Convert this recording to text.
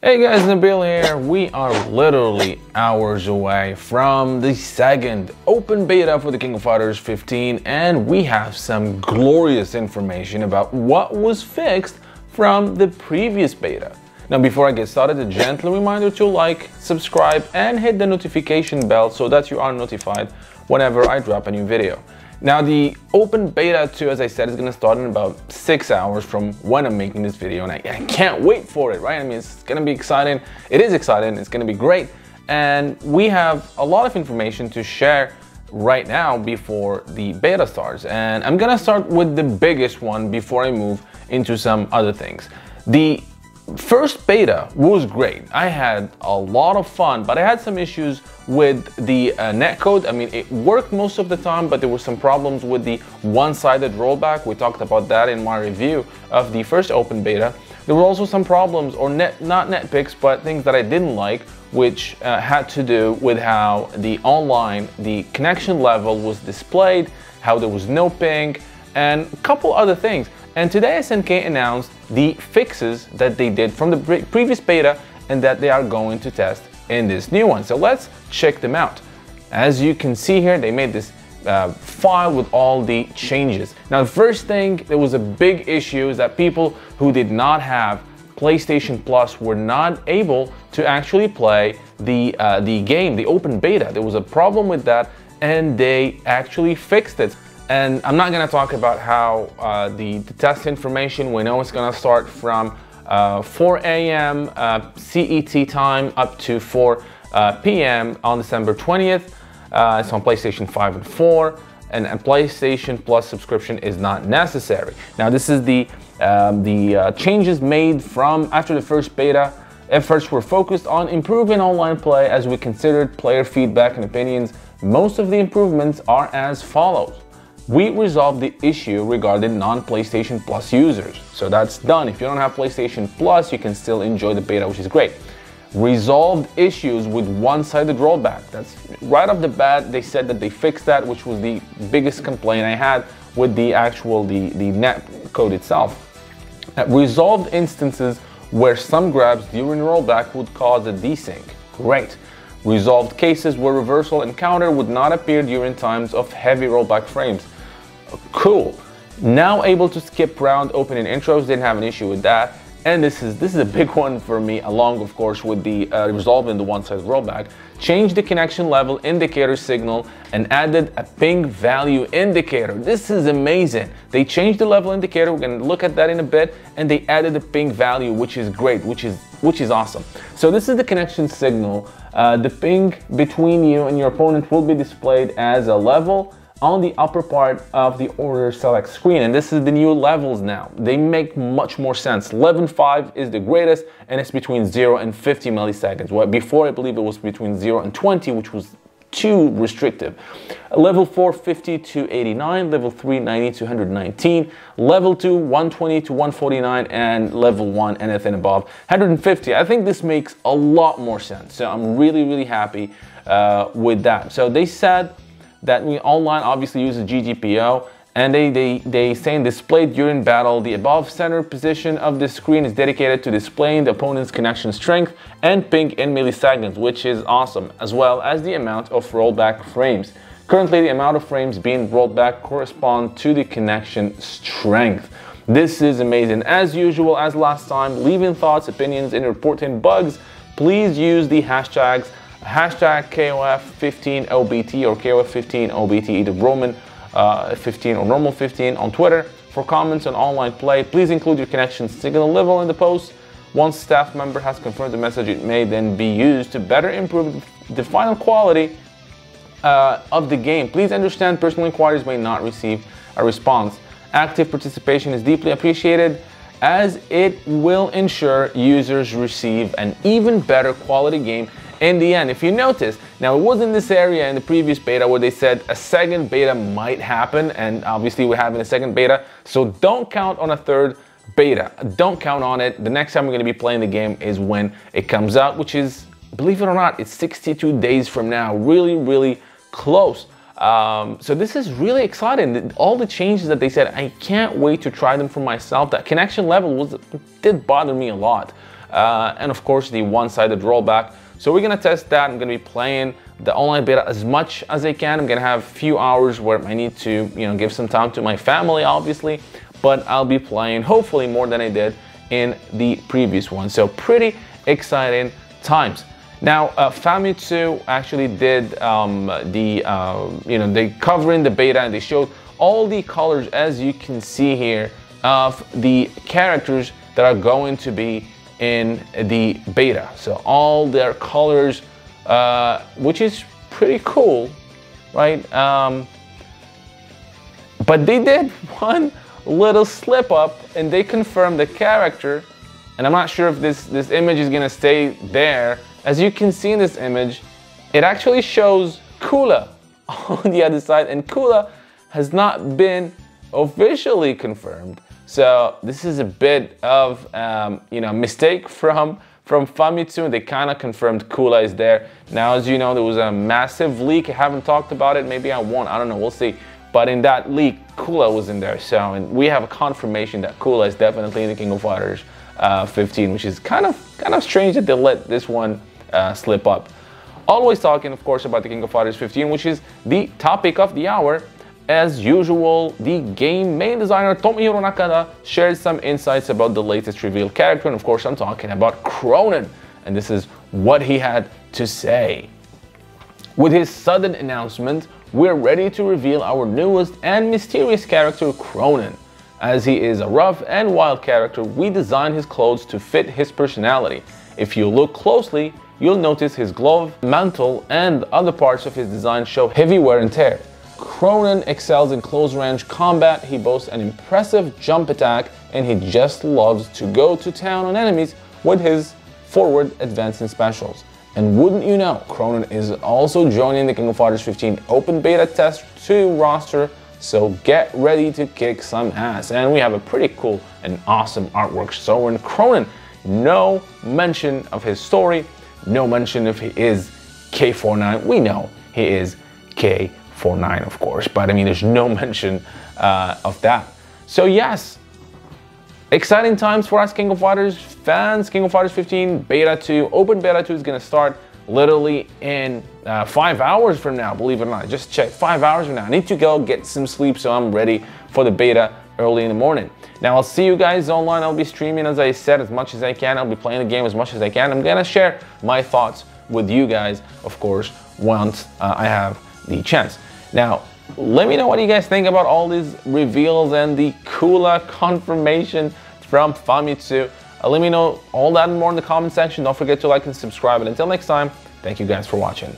Hey guys, Nabil here. We are literally hours away from the second open beta for the King of Fighters 15, and we have some glorious information about what was fixed from the previous beta. Now, before I get started, a gentle reminder to like, subscribe, and hit the notification bell so that you are notified whenever I drop a new video. Now, the open beta 2, as I said, is going to start in about 6 hours from when I'm making this video, and I can't wait for it, right? I mean, it's going to be exciting. It is exciting. It's going to be great. And we have a lot of information to share right now before the beta starts. And I'm going to start with the biggest one before I move into some other things. The first beta was great. I had a lot of fun, but I had some issues with the netcode. I mean, it worked most of the time, but there were some problems with the one-sided rollback. We talked about that in my review of the first open beta. There were also some problems, or not nitpicks, but things that I didn't like, which had to do with how the connection level was displayed, how there was no ping, and a couple other things. And today SNK announced the fixes that they did from the previous beta and that they are going to test in this new one. So let's check them out. As you can see here, they made this file with all the changes. Now, the first thing, there was a big issue is that people who did not have PlayStation Plus were not able to actually play the game, the open beta. There was a problem with that, and they actually fixed it. And I'm not going to talk about how the test information, we know it's going to start from 4 a.m. CET time up to 4 p.m. on December 20th. It's on PlayStation 5 and 4, and PlayStation Plus subscription is not necessary. Now, this is the changes made from after the first beta. Efforts were focused on improving online play as we considered player feedback and opinions. Most of the improvements are as follows. We resolved the issue regarding non-PlayStation Plus users. So that's done. If you don't have PlayStation Plus, you can still enjoy the beta, which is great. Resolved issues with one-sided rollback. That's right off the bat, they said that they fixed that, which was the biggest complaint I had with the actual, the netcode itself. Resolved instances where some grabs during rollback would cause a desync. Great. Resolved cases where reversal and counter would not appear during times of heavy rollback frames. Cool. Now able to skip round opening intros, didn't have an issue with that. And this is a big one for me, along of course with the resolving the one-sided rollback. Changed the connection level indicator signal and added a ping value indicator. This is amazing. They changed the level indicator, we're going to look at that in a bit, and they added a ping value, which is great, which is awesome. So this is the connection signal. The ping between you and your opponent will be displayed as a level on the upper part of the order select screen, and this is the new levels now. They make much more sense. 11.5 is the greatest, and it's between 0 and 50 milliseconds. Well, before, I believe it was between 0 and 20, which was too restrictive. Level 4, 50 to 89, level 3, 90 to 119, level 2, 120 to 149, and level 1, anything above 150. I think this makes a lot more sense, so I'm really happy with that. So they said that we online obviously uses GGPO, and they say displayed during battle, the above center position of the screen is dedicated to displaying the opponent's connection strength and ping in milliseconds, which is awesome, as well as the amount of rollback frames. Currently, the amount of frames being rolled back correspond to the connection strength. This is amazing. As usual, as last time, leaving thoughts, opinions, and reporting bugs, please use the hashtags #KOF15OBT or KOF15OBT, either Roman 15 or normal 15 on Twitter. For comments on online play, please include your connection signal level in the post. Once staff member has confirmed the message, it may then be used to better improve the final quality of the game. Please understand personal inquiries may not receive a response. Active participation is deeply appreciated, as it will ensure users receive an even better quality game in the end. If you notice, now it was in this area in the previous beta where they said a second beta might happen, and obviously we're having a second beta, so don't count on a third beta. Don't count on it. The next time we're going to be playing the game is when it comes out, which is, believe it or not, it's 62 days from now. Really close. So this is really exciting. All the changes that they said, I can't wait to try them for myself. That connection level did bother me a lot. and of course the one-sided rollback. So we're gonna test that. I'm gonna be playing the online beta as much as I can. I'm gonna have a few hours where I need to, give some time to my family, obviously, but I'll be playing hopefully more than I did in the previous one. So pretty exciting times. Now, Famitsu actually did they covering the beta, and they showed all the colors, as you can see here, of the characters that are going to be in the beta. So all their colors, which is pretty cool, right? But they did one little slip up, and they confirmed the character, and I'm not sure if this image is gonna stay there. As you can see in this image, it actually shows Kula on the other side, and Kula has not been officially confirmed. So this is a bit of mistake from Famitsu. They kind of confirmed Kula is there. Now, as you know, there was a massive leak. I haven't talked about it. Maybe I won't. I don't know. We'll see. But in that leak, Kula was in there. So, and we have a confirmation that Kula is definitely in the King of Fighters 15, which is kind of strange that they let this one slip up. Always talking, of course, about the King of Fighters 15, which is the topic of the hour. As usual, the game main designer Tomohiro Nakada shared some insights about the latest revealed character, and of course I'm talking about Cronin, and this is what he had to say. With his sudden announcement, we're ready to reveal our newest and mysterious character, Cronin. As he is a rough and wild character, we designed his clothes to fit his personality. If you look closely, you'll notice his glove, mantle, and other parts of his design show heavy wear and tear. Cronin excels in close-range combat, he boasts an impressive jump attack, and he just loves to go to town on enemies with his forward advancing specials. And wouldn't you know, Cronin is also joining the King of Fighters 15 Open Beta Test 2 roster, so get ready to kick some ass. And we have a pretty cool and awesome artwork showing Cronin. No mention of his story, no mention if he is K49. We know he is K49, of course, but I mean, there's no mention of that. So yes, exciting times for us King of Fighters fans. King of Fighters 15 Beta 2, Open Beta 2 is gonna start literally in 5 hours from now, believe it or not. Just check, 5 hours from now. I need to go get some sleep so I'm ready for the beta early in the morning. Now I'll see you guys online. I'll be streaming, as I said, as much as I can. I'll be playing the game as much as I can. I'm gonna share my thoughts with you guys, of course, once I have the chance. Now, let me know what you guys think about all these reveals and the Kula confirmation from Famitsu. Let me know all that and more in the comment section. Don't forget to like and subscribe. And until next time, thank you guys for watching.